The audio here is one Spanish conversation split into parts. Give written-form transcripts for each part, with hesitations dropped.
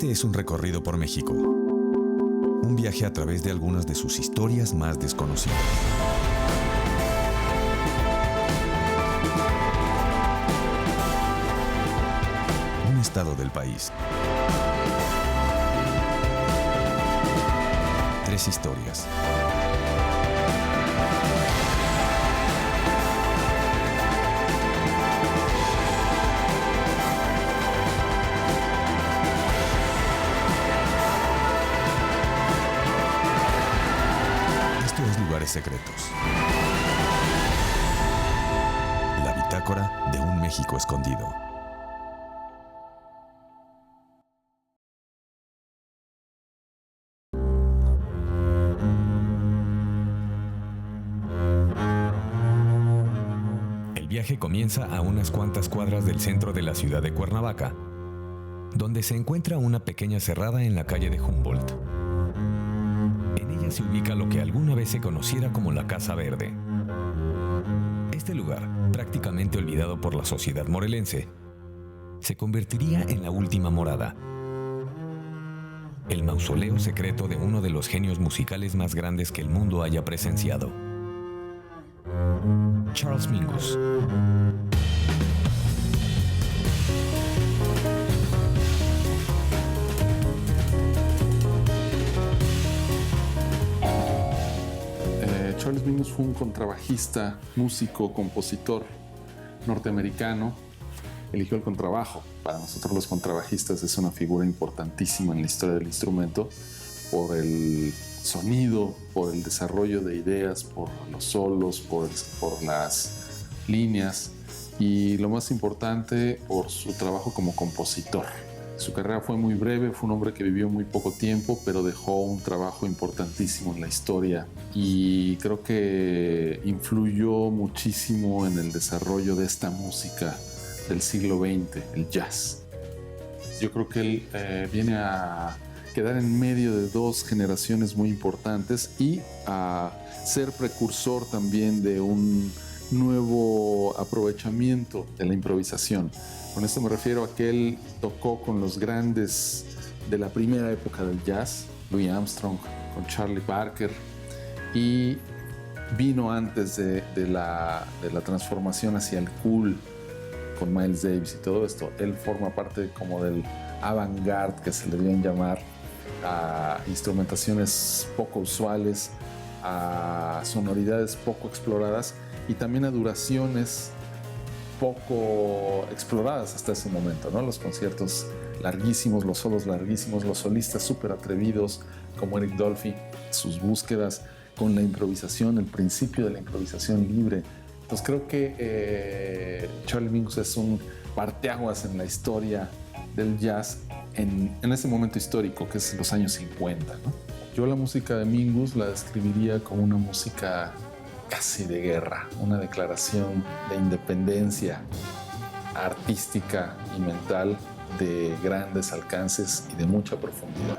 Este es un recorrido por México. Un viaje a través de algunas de sus historias más desconocidas. Un estado del país. 3 historias. Esto es Lugares Secretos. La bitácora de un México escondido. El viaje comienza a unas cuantas cuadras del centro de la ciudad de Cuernavaca, donde se encuentra una pequeña cerrada en la calle de Humboldt. En ella se ubica lo que alguna vez se conociera como la Casa Verde. Este lugar, prácticamente olvidado por la sociedad morelense, se convertiría en la última morada, el mausoleo secreto de uno de los genios musicales más grandes que el mundo haya presenciado. Charles Mingus. Charles Mingus fue un contrabajista, músico, compositor norteamericano. Eligió el contrabajo. Para nosotros los contrabajistas es una figura importantísima en la historia del instrumento por el sonido, por el desarrollo de ideas, por los solos, por las líneas y lo más importante, por su trabajo como compositor. Su carrera fue muy breve, fue un hombre que vivió muy poco tiempo, pero dejó un trabajo importantísimo en la historia y creo que influyó muchísimo en el desarrollo de esta música del siglo XX, el jazz. Yo creo que él viene a quedar en medio de 2 generaciones muy importantes y a ser precursor también de un nuevo aprovechamiento de la improvisación. Con esto me refiero a que él tocó con los grandes de la primera época del jazz, Louis Armstrong, con Charlie Parker, y vino antes de la transformación hacia el cool con Miles Davis y todo esto. Él forma parte como del avant-garde, que se le dio en llamar, a instrumentaciones poco usuales, a sonoridades poco exploradas y también a duraciones poco exploradas hasta ese momento, ¿no? Los conciertos larguísimos, los solos larguísimos, los solistas súper atrevidos como Eric Dolphy, sus búsquedas con la improvisación, el principio de la improvisación libre. Entonces creo que Charlie Mingus es un parteaguas en la historia del jazz en ese momento histórico que es los años 50, ¿no? Yo la música de Mingus la describiría como una música casi de guerra, una declaración de independencia artística y mental de grandes alcances y de mucha profundidad.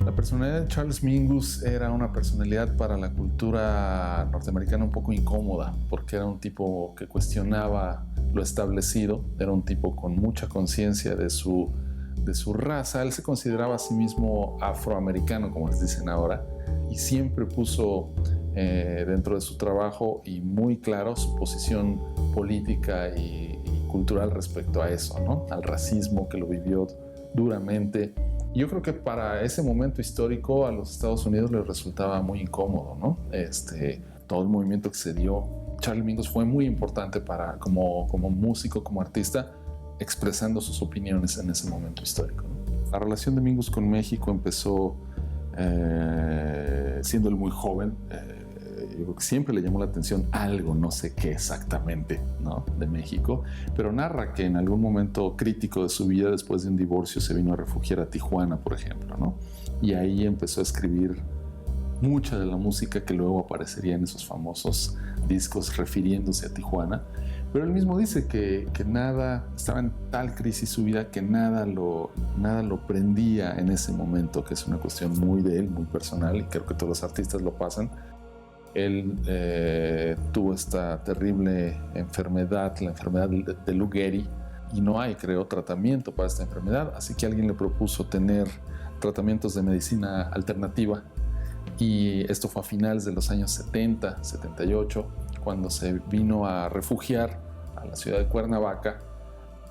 La personalidad de Charles Mingus era una personalidad para la cultura norteamericana un poco incómoda, porque era un tipo que cuestionaba lo establecido, era un tipo con mucha conciencia de su raza. Él se consideraba a sí mismo afroamericano, como les dicen ahora, y siempre puso dentro de su trabajo y muy claro su posición política y cultural respecto a eso, ¿no? Al racismo, que lo vivió duramente. Yo creo que para ese momento histórico a los Estados Unidos les resultaba muy incómodo, ¿no? Todo el movimiento que se dio. Charlie Mingus fue muy importante como músico, como artista, expresando sus opiniones en ese momento histórico, ¿no? La relación de Mingus con México empezó siendo él muy joven. Yo creo que siempre le llamó la atención algo, no sé qué exactamente, ¿no? De México, pero narra que en algún momento crítico de su vida, después de un divorcio, se vino a refugiar a Tijuana, por ejemplo, ¿no? Y ahí empezó a escribir mucha de la música que luego aparecería en esos famosos discos refiriéndose a Tijuana. Pero él mismo dice que nada, estaba en tal crisis su vida que nada lo prendía en ese momento, que es una cuestión muy de él, muy personal, y creo que todos los artistas lo pasan. Él tuvo esta terrible enfermedad, la enfermedad de Lou Gehrig, y no hay, creo, tratamiento para esta enfermedad, así que alguien le propuso tener tratamientos de medicina alternativa, y esto fue a finales de los años 70, 78, cuando se vino a refugiar a la ciudad de Cuernavaca,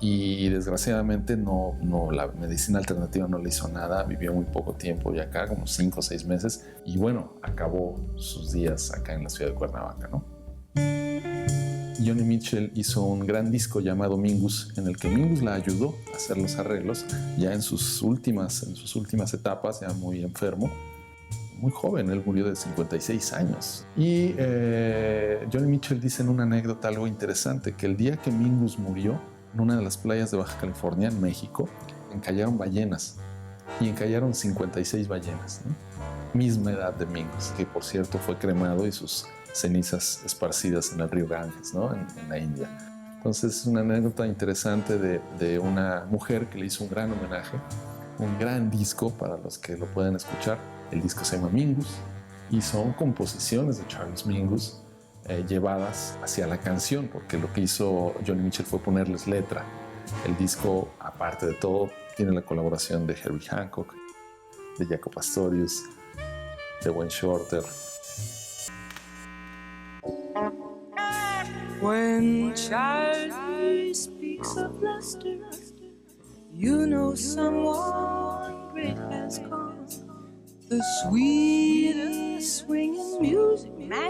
y desgraciadamente la medicina alternativa no le hizo nada, vivió muy poco tiempo y acá, como 5 o 6 meses, y bueno, acabó sus días acá en la ciudad de Cuernavaca, ¿no? Johnny Mitchell hizo un gran disco llamado Mingus, en el que Mingus la ayudó a hacer los arreglos, ya en sus últimas etapas, ya muy enfermo, muy joven, él murió de 56 años. Y Johnny Mitchell dice en una anécdota algo interesante, que el día que Mingus murió, en una de las playas de Baja California, en México, encallaron ballenas, y encallaron 56 ballenas, ¿no? Misma edad de Mingus, que por cierto fue cremado y sus cenizas esparcidas en el río Ganges, ¿no? en la India. Entonces es una anécdota interesante de una mujer que le hizo un gran homenaje, un gran disco para los que lo puedan escuchar. El disco se llama Mingus y son composiciones de Charles Mingus llevadas hacia la canción, porque lo que hizo Johnny Mitchell fue ponerles letra. El disco, aparte de todo, tiene la colaboración de Herbie Hancock, de Jaco Pastorius, de Wayne Shorter. When Charlie speaks of Lester, you know someone great has come. The sweetest swinging music, man.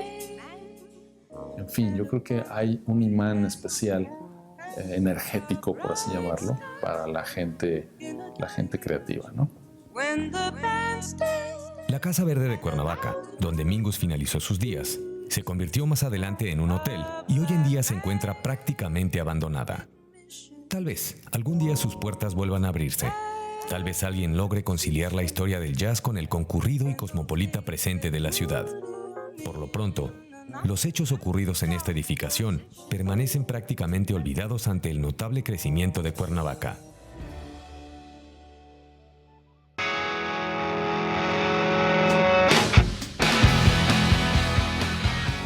En fin, yo creo que hay un imán especial, energético, por así llamarlo, para la gente creativa, ¿no? La Casa Verde de Cuernavaca, donde Mingus finalizó sus días, se convirtió más adelante en un hotel y hoy en día se encuentra prácticamente abandonada. Tal vez algún día sus puertas vuelvan a abrirse. Tal vez alguien logre conciliar la historia del jazz con el concurrido y cosmopolita presente de la ciudad. Por lo pronto, los hechos ocurridos en esta edificación permanecen prácticamente olvidados ante el notable crecimiento de Cuernavaca.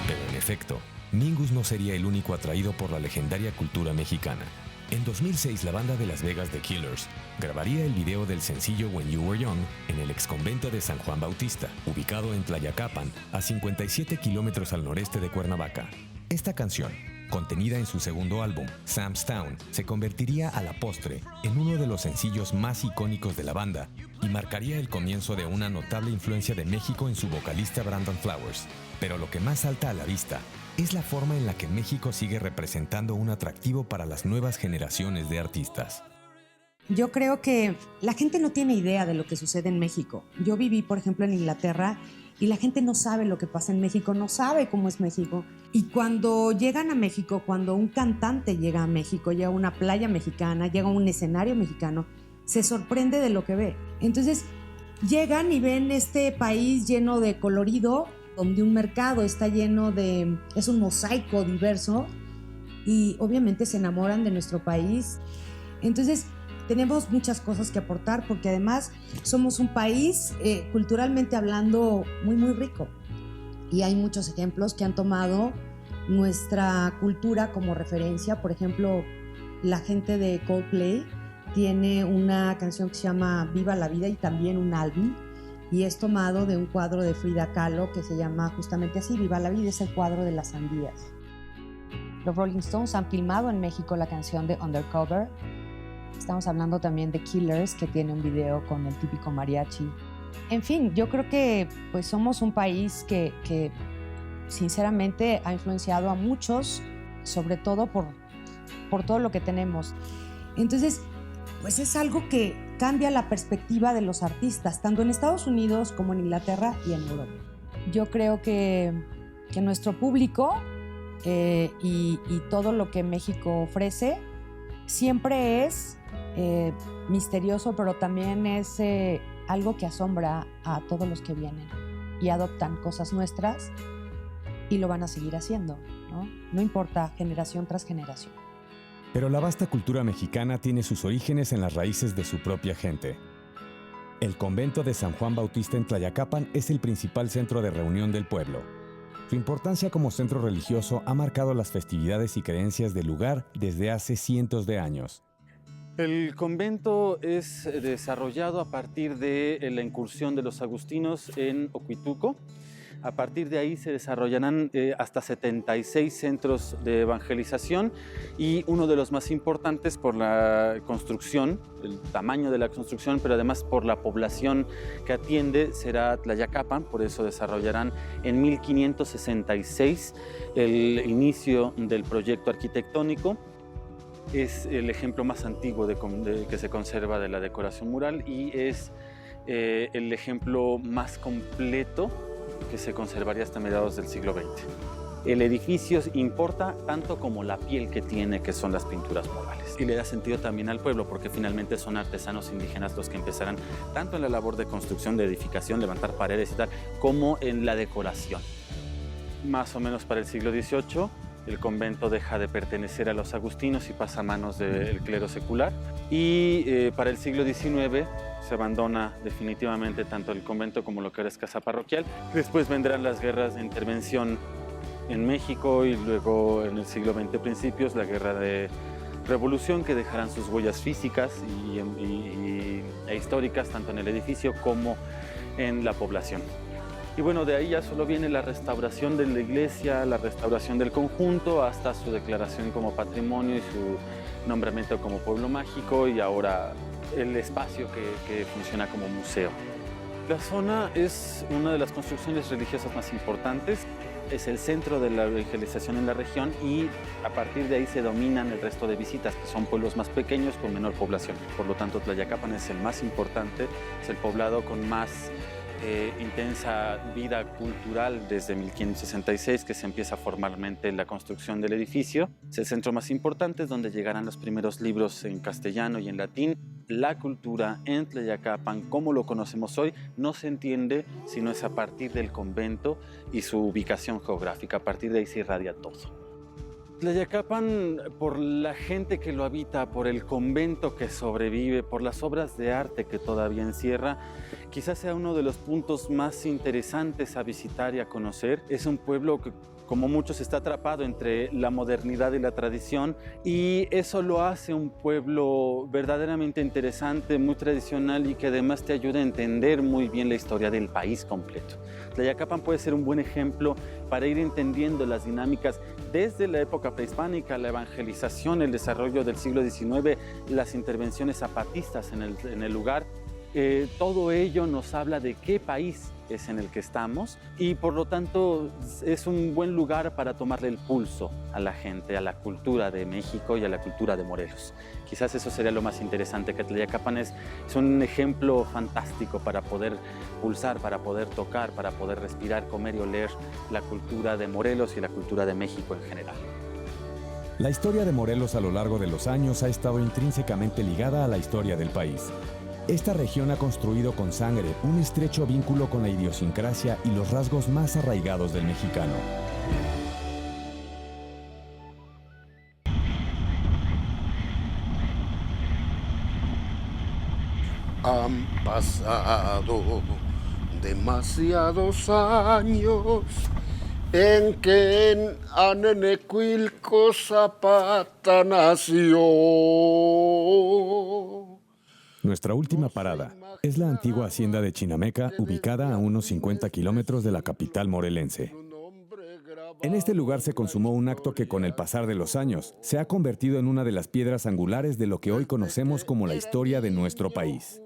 Pero en efecto, Mingus no sería el único atraído por la legendaria cultura mexicana. En 2006, la banda de Las Vegas The Killers grabaría el video del sencillo When You Were Young en el exconvento de San Juan Bautista, ubicado en Tlayacapan, a 57 kilómetros al noreste de Cuernavaca. Esta canción, contenida en su segundo álbum, Sam's Town, se convertiría a la postre en uno de los sencillos más icónicos de la banda y marcaría el comienzo de una notable influencia de México en su vocalista Brandon Flowers. Pero lo que más salta a la vista es la forma en la que México sigue representando un atractivo para las nuevas generaciones de artistas. Yo creo que la gente no tiene idea de lo que sucede en México. Yo viví, por ejemplo, en Inglaterra y la gente no sabe lo que pasa en México, no sabe cómo es México. Y cuando llegan a México, cuando un cantante llega a México, llega a una playa mexicana, llega a un escenario mexicano, se sorprende de lo que ve. Entonces, llegan y ven este país lleno de colorido, donde un mercado está lleno de... es un mosaico diverso y obviamente se enamoran de nuestro país. Entonces, tenemos muchas cosas que aportar porque además somos un país culturalmente hablando muy, muy rico. Y hay muchos ejemplos que han tomado nuestra cultura como referencia. Por ejemplo, la gente de Coldplay tiene una canción que se llama Viva la Vida y también un álbum. Y es tomado de un cuadro de Frida Kahlo que se llama justamente así, Viva la Vida, es el cuadro de las sandías. Los Rolling Stones han filmado en México la canción de Undercover. Estamos hablando también de Killers, que tiene un video con el típico mariachi. En fin, yo creo que pues, somos un país que sinceramente ha influenciado a muchos, sobre todo por todo lo que tenemos. Entonces, pues es algo que cambia la perspectiva de los artistas, tanto en Estados Unidos como en Inglaterra y en Europa. Yo creo que nuestro público y todo lo que México ofrece siempre es misterioso, pero también es algo que asombra a todos los que vienen y adoptan cosas nuestras y lo van a seguir haciendo. ¿no? No importa, generación tras generación. Pero la vasta cultura mexicana tiene sus orígenes en las raíces de su propia gente. El convento de San Juan Bautista en Tlayacapan es el principal centro de reunión del pueblo. Su importancia como centro religioso ha marcado las festividades y creencias del lugar desde hace cientos de años. El convento es desarrollado a partir de la incursión de los agustinos en Ocuituco. A partir de ahí se desarrollarán hasta 76 centros de evangelización y uno de los más importantes por la construcción, el tamaño de la construcción, pero además por la población que atiende será Tlayacapan, por eso desarrollarán en 1566 el inicio del proyecto arquitectónico. Es el ejemplo más antiguo que se conserva de la decoración mural y es el ejemplo más completo que se conservaría hasta mediados del siglo XX. El edificio importa tanto como la piel que tiene, que son las pinturas murales. Y le da sentido también al pueblo, porque finalmente son artesanos indígenas los que empezarán tanto en la labor de construcción, de edificación, levantar paredes y tal, como en la decoración. Más o menos para el siglo XVIII, el convento deja de pertenecer a los agustinos y pasa a manos del clero secular. Y para el siglo XIX se abandona definitivamente tanto el convento como lo que ahora es casa parroquial. Después vendrán las guerras de intervención en México y luego en el siglo XX principios la guerra de revolución, que dejarán sus huellas físicas e históricas tanto en el edificio como en la población. Y bueno, de ahí ya solo viene la restauración de la iglesia, la restauración del conjunto, hasta su declaración como patrimonio y su nombramiento como pueblo mágico, y ahora el espacio que funciona como museo. La zona es una de las construcciones religiosas más importantes, es el centro de la evangelización en la región y a partir de ahí se dominan el resto de visitas, que son pueblos más pequeños con menor población. Por lo tanto, Tlayacapan es el más importante, es el poblado con más intensa vida cultural desde 1566, que se empieza formalmente la construcción del edificio. Es el centro más importante, es donde llegarán los primeros libros en castellano y en latín. La cultura en Tlayacapan, como lo conocemos hoy, no se entiende si no es a partir del convento y su ubicación geográfica. A partir de ahí se irradia todo. Tlayacapan, por la gente que lo habita, por el convento que sobrevive, por las obras de arte que todavía encierra, quizás sea uno de los puntos más interesantes a visitar y a conocer. Es un pueblo que, como muchos, está atrapado entre la modernidad y la tradición, y eso lo hace un pueblo verdaderamente interesante, muy tradicional, y que además te ayuda a entender muy bien la historia del país completo. Tlayacapan puede ser un buen ejemplo para ir entendiendo las dinámicas desde la época prehispánica, la evangelización, el desarrollo del siglo XIX, las intervenciones zapatistas en el lugar. Todo ello nos habla de qué país es en el que estamos, y por lo tanto es un buen lugar para tomarle el pulso a la gente, a la cultura de México y a la cultura de Morelos. Quizás eso sería lo más interesante, que Tlayacapan es un ejemplo fantástico para poder pulsar, para poder tocar, para poder respirar, comer y oler la cultura de Morelos y la cultura de México en general. La historia de Morelos a lo largo de los años ha estado intrínsecamente ligada a la historia del país. Esta región ha construido con sangre un estrecho vínculo con la idiosincrasia y los rasgos más arraigados del mexicano. Han pasado demasiados años en que en Anenecuilco Zapata nació. Nuestra última parada es la antigua hacienda de Chinameca, ubicada a unos 50 kilómetros de la capital morelense. En este lugar se consumó un acto que, con el pasar de los años, se ha convertido en una de las piedras angulares de lo que hoy conocemos como la historia de nuestro país.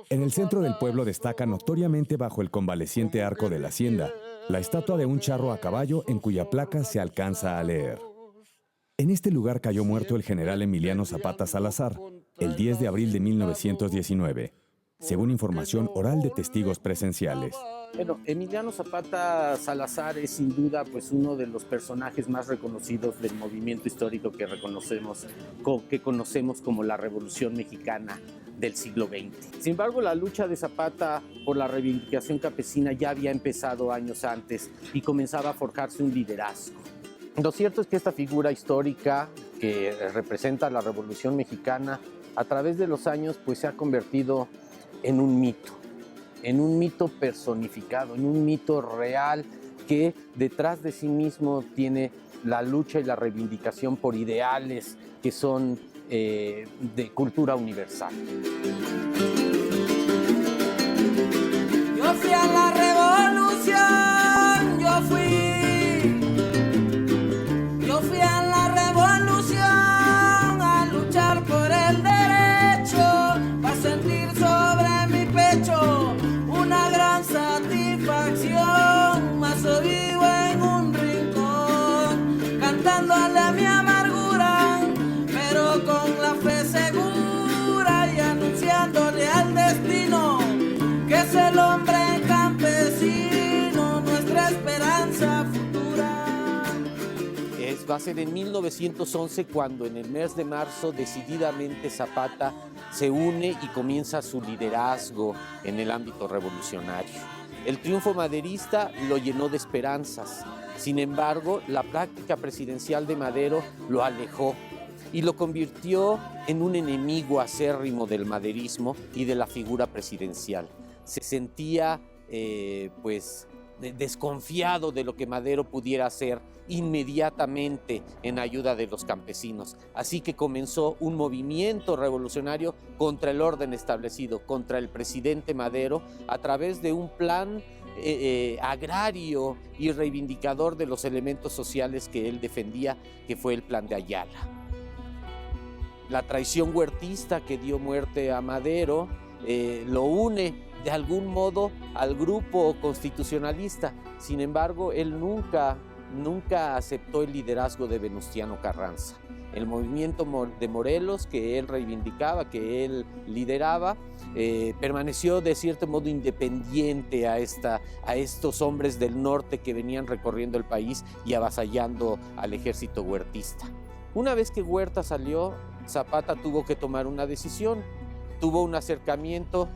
En el centro del pueblo destaca notoriamente, bajo el convaleciente arco de la hacienda, la estatua de un charro a caballo en cuya placa se alcanza a leer: en este lugar cayó muerto el general Emiliano Zapata Salazar, el 10 de abril de 1919, según información oral de testigos presenciales. Bueno, Emiliano Zapata Salazar es sin duda pues uno de los personajes más reconocidos del movimiento histórico que conocemos como la Revolución Mexicana. del siglo XX. Sin embargo, la lucha de Zapata por la reivindicación campesina ya había empezado años antes y comenzaba a forjarse un liderazgo. Lo cierto es que esta figura histórica que representa la Revolución Mexicana, a través de los años pues se ha convertido en un mito personificado, en un mito real que detrás de sí mismo tiene la lucha y la reivindicación por ideales que son de cultura universal. Yo fui a la revolución, yo fui a la revolución a luchar por el derecho, para sentir sobre mi pecho una gran satisfacción, más vivo en un rincón, cantándole a mi amargura, pero con la fe segura y anunciándole al destino que es el hombre campesino, nuestra esperanza futura. Va a ser en 1911 cuando en el mes de marzo decididamente Zapata se une y comienza su liderazgo en el ámbito revolucionario. El triunfo maderista lo llenó de esperanzas. Sin embargo, la práctica presidencial de Madero lo alejó y lo convirtió en un enemigo acérrimo del maderismo y de la figura presidencial. Se sentía desconfiado de lo que Madero pudiera hacer inmediatamente en ayuda de los campesinos. Así que comenzó un movimiento revolucionario contra el orden establecido, contra el presidente Madero, a través de un plan agrario y reivindicador de los elementos sociales que él defendía, que fue el Plan de Ayala. La traición huertista que dio muerte a Madero lo une de algún modo al grupo constitucionalista. Sin embargo, él nunca aceptó el liderazgo de Venustiano Carranza. El movimiento de Morelos que él reivindicaba, que él lideraba, permaneció de cierto modo independiente a estos hombres del norte que venían recorriendo el país y avasallando al ejército huertista. Una vez que Huerta salió, Zapata tuvo que tomar una decisión. Tuvo un acercamiento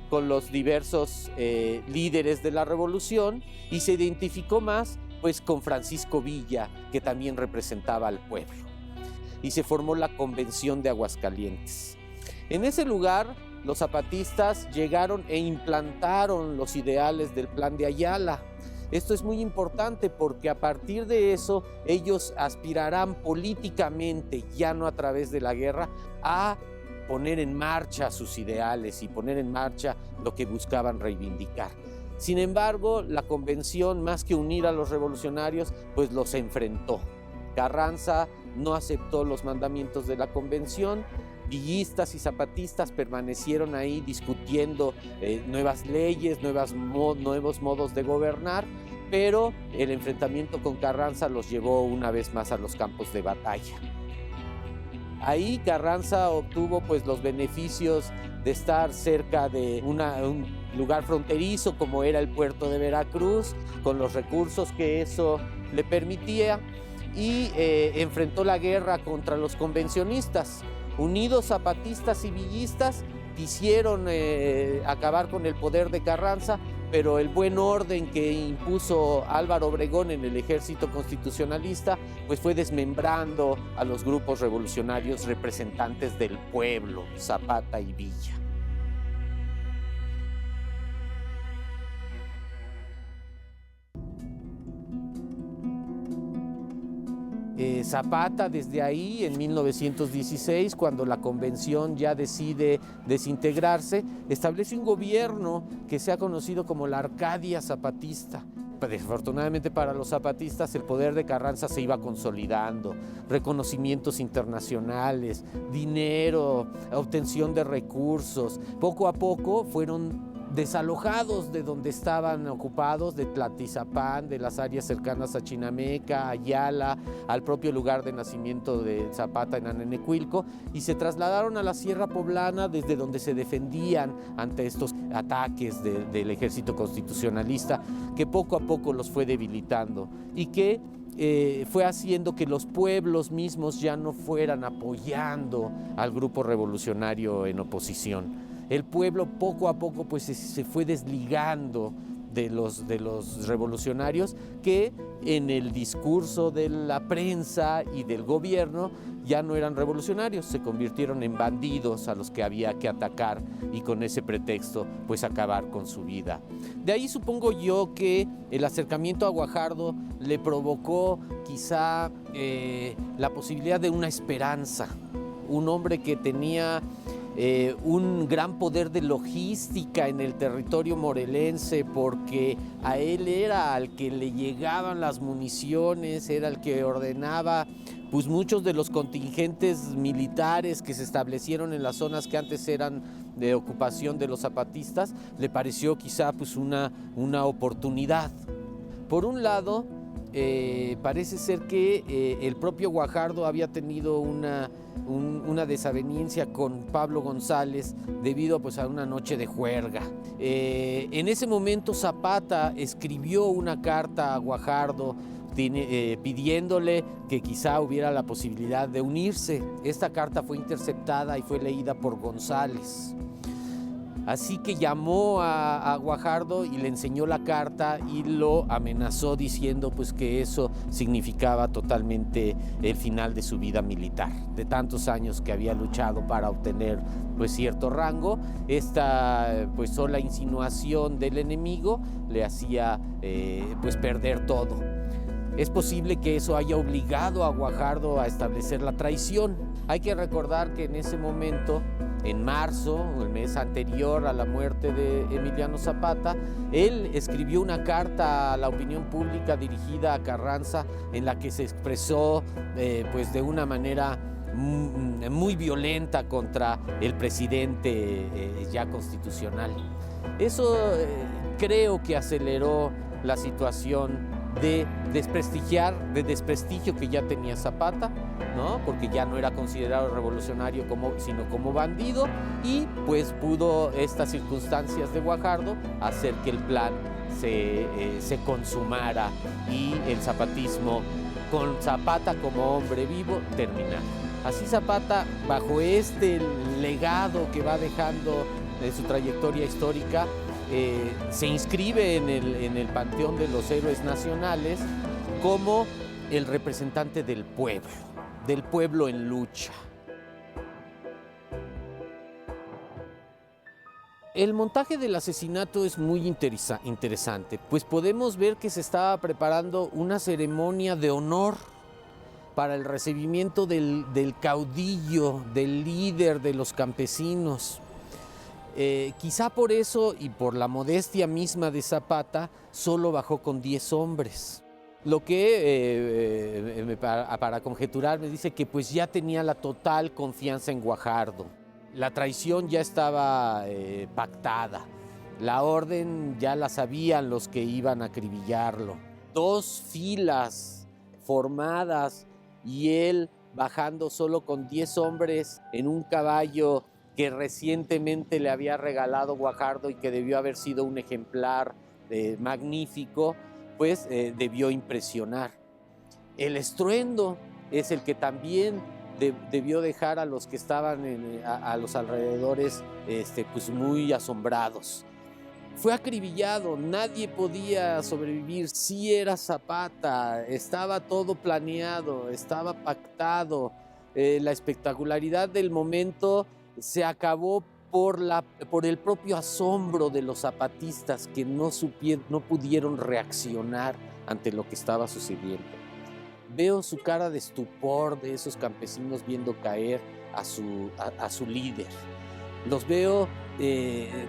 con los diversos líderes de la revolución y se identificó más pues con Francisco Villa, que también representaba al pueblo. Y se formó la Convención de Aguascalientes. En ese lugar, los zapatistas llegaron e implantaron los ideales del Plan de Ayala. Esto es muy importante porque a partir de eso ellos aspirarán políticamente, ya no a través de la guerra, a poner en marcha sus ideales y poner en marcha lo que buscaban reivindicar. Sin embargo, la convención, más que unir a los revolucionarios, pues los enfrentó. Carranza no aceptó los mandamientos de la convención. Villistas y zapatistas permanecieron ahí discutiendo nuevas leyes, nuevos modos de gobernar, pero el enfrentamiento con Carranza los llevó una vez más a los campos de batalla. Ahí Carranza obtuvo pues los beneficios de estar cerca de un lugar fronterizo como era el puerto de Veracruz, con los recursos que eso le permitía, y enfrentó la guerra contra los convencionistas. Unidos zapatistas y villistas quisieron acabar con el poder de Carranza, pero el buen orden que impuso Álvaro Obregón en el ejército constitucionalista pues fue desmembrando a los grupos revolucionarios representantes del pueblo, Zapata y Villa. Zapata desde ahí, en 1916, cuando la convención ya decide desintegrarse, establece un gobierno que se ha conocido como la Arcadia Zapatista. Desafortunadamente para los zapatistas el poder de Carranza se iba consolidando, reconocimientos internacionales, dinero, obtención de recursos. Poco a poco fueron desalojados de donde estaban ocupados, de Tlatizapán, de las áreas cercanas a Chinameca, Ayala, al propio lugar de nacimiento de Zapata en Anenecuilco, y se trasladaron a la Sierra Poblana, desde donde se defendían ante estos ataques del ejército constitucionalista, que poco a poco los fue debilitando y que fue haciendo que los pueblos mismos ya no fueran apoyando al grupo revolucionario en oposición. El pueblo poco a poco pues, se fue desligando de los revolucionarios, que en el discurso de la prensa y del gobierno ya no eran revolucionarios, se convirtieron en bandidos a los que había que atacar y con ese pretexto pues acabar con su vida. De ahí supongo yo que el acercamiento a Guajardo le provocó quizá la posibilidad de una esperanza, un hombre que tenía un gran poder de logística en el territorio morelense, porque a él era al que le llegaban las municiones, era el que ordenaba pues muchos de los contingentes militares que se establecieron en las zonas que antes eran de ocupación de los zapatistas. Le pareció quizá pues una oportunidad. Por un lado, parece ser que el propio Guajardo había tenido una desaveniencia con Pablo González debido pues, a una noche de juerga. En ese momento Zapata escribió una carta a Guajardo pidiéndole que quizá hubiera la posibilidad de unirse. Esta carta fue interceptada y fue leída por González. Así que llamó a Guajardo y le enseñó la carta y lo amenazó diciendo pues, que eso significaba totalmente el final de su vida militar. De tantos años que había luchado para obtener pues, cierto rango, esta pues, sola insinuación del enemigo le hacía pues, perder todo. Es posible que eso haya obligado a Guajardo a establecer la traición. Hay que recordar que en ese momento, en marzo, el mes anterior a la muerte de Emiliano Zapata, él escribió una carta a la opinión pública dirigida a Carranza en la que se expresó pues de una manera muy violenta contra el presidente ya constitucional. Eso creo que aceleró la situación de desprestigio que ya tenía Zapata, ¿no? Porque ya no era considerado revolucionario sino como bandido, y pues pudo estas circunstancias de Guajardo hacer que el plan se consumara y el zapatismo con Zapata como hombre vivo terminara. Así Zapata, bajo este legado que va dejando de su trayectoria histórica, se inscribe en el panteón de los héroes nacionales como el representante del pueblo en lucha. El montaje del asesinato es muy interesante, pues podemos ver que se estaba preparando una ceremonia de honor para el recibimiento del caudillo, del líder de los campesinos. Quizá por eso y por la modestia misma de Zapata, solo bajó con 10 hombres. Lo que, para conjeturar, me dice que pues ya tenía la total confianza en Guajardo. La traición ya estaba pactada. La orden ya la sabían los que iban a acribillarlo. 2 filas formadas y él bajando solo con 10 hombres en un caballo que recientemente le había regalado Guajardo y que debió haber sido un ejemplar magnífico, pues debió impresionar. El estruendo es el que también debió dejar a los que estaban a los alrededores pues muy asombrados. Fue acribillado, nadie podía sobrevivir. Sí era Zapata, estaba todo planeado, estaba pactado. La espectacularidad del momento se acabó por el propio asombro de los zapatistas que no pudieron reaccionar ante lo que estaba sucediendo. Veo su cara de estupor de esos campesinos viendo caer a su líder. Los veo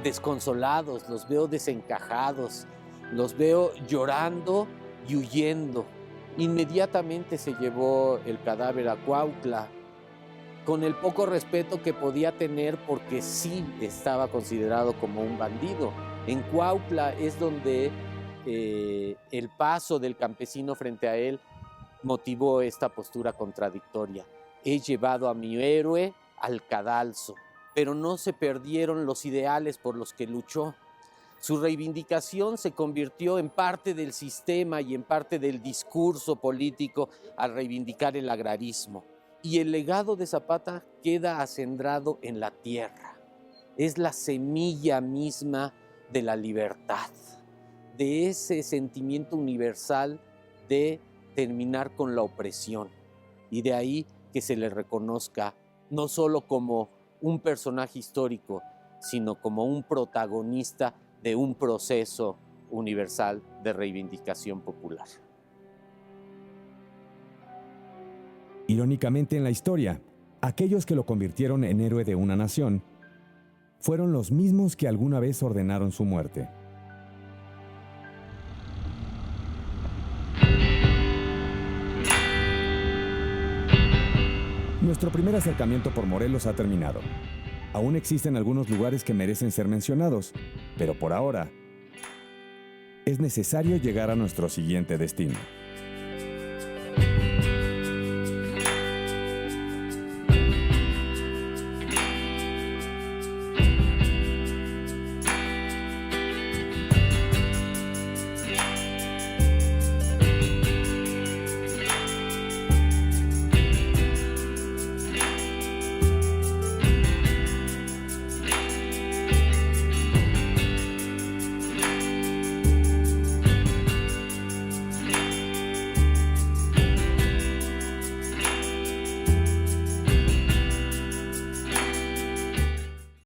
desconsolados, los veo desencajados, los veo llorando y huyendo. Inmediatamente se llevó el cadáver a Cuautla, con el poco respeto que podía tener porque sí estaba considerado como un bandido. En Cuautla es donde el paso del campesino frente a él motivó esta postura contradictoria. He llevado a mi héroe al cadalso, pero no se perdieron los ideales por los que luchó. Su reivindicación se convirtió en parte del sistema y en parte del discurso político al reivindicar el agrarismo. Y el legado de Zapata queda acendrado en la tierra. Es la semilla misma de la libertad, de ese sentimiento universal de terminar con la opresión. Y de ahí que se le reconozca no solo como un personaje histórico, sino como un protagonista de un proceso universal de reivindicación popular. Irónicamente, en la historia, aquellos que lo convirtieron en héroe de una nación fueron los mismos que alguna vez ordenaron su muerte. Nuestro primer acercamiento por Morelos ha terminado. Aún existen algunos lugares que merecen ser mencionados, pero por ahora es necesario llegar a nuestro siguiente destino.